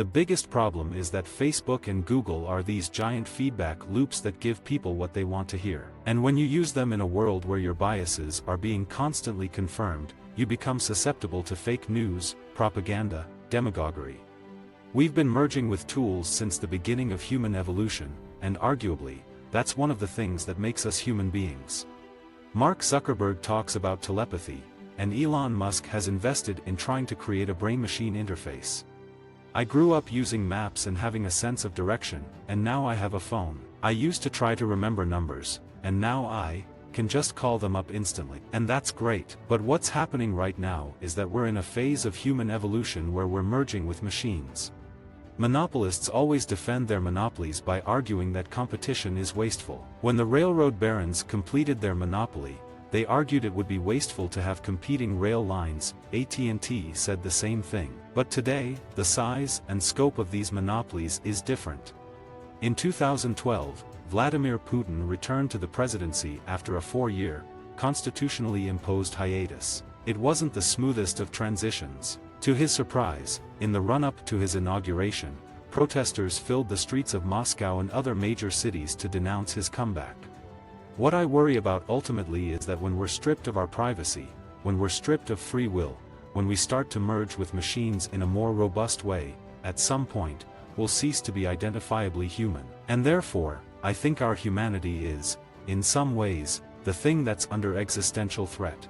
The biggest problem is that Facebook and Google are these giant feedback loops that give people what they want to hear. And when you use them in a world where your biases are being constantly confirmed, you become susceptible to fake news, propaganda, demagoguery. We've been merging with tools since the beginning of human evolution, and arguably, that's one of the things that makes us human beings. Mark Zuckerberg talks about telepathy, and Elon Musk has invested in trying to create a brain-machine interface. I grew up using maps and having a sense of direction, and now I have a phone. I used to try to remember numbers, and now I can just call them up instantly. And that's great. But what's happening right now is that we're in a phase of human evolution where we're merging with machines. Monopolists always defend their monopolies by arguing that competition is wasteful. When the railroad barons completed their monopoly, they argued it would be wasteful to have competing rail lines. AT&T said the same thing. But today, the size and scope of these monopolies is different. In 2012, Vladimir Putin returned to the presidency after a 4-year, constitutionally imposed hiatus. It wasn't the smoothest of transitions. To his surprise, in the run-up to his inauguration, protesters filled the streets of Moscow and other major cities to denounce his comeback. What I worry about ultimately is that when we're stripped of our privacy, when we're stripped of free will, when we start to merge with machines in a more robust way, at some point, we'll cease to be identifiably human. And therefore, I think our humanity is, in some ways, the thing that's under existential threat.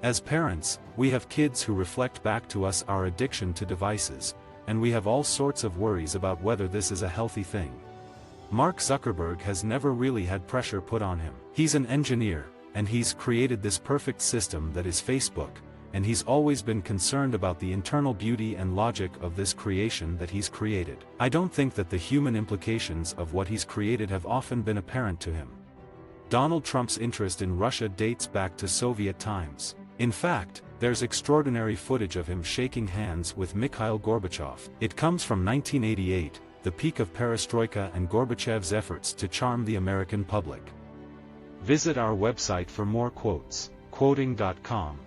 As parents, we have kids who reflect back to us our addiction to devices, and we have all sorts of worries about whether this is a healthy thing. Mark Zuckerberg has never really had pressure put on him. He's an engineer, and he's created this perfect system that is Facebook, and he's always been concerned about the internal beauty and logic of this creation that he's created. I don't think that the human implications of what he's created have often been apparent to him. Donald Trump's interest in Russia dates back to Soviet times. In fact, there's extraordinary footage of him shaking hands with Mikhail Gorbachev. It comes from 1988, the peak of perestroika and Gorbachev's efforts to charm the American public. Visit our website for more quotes, quoting.com.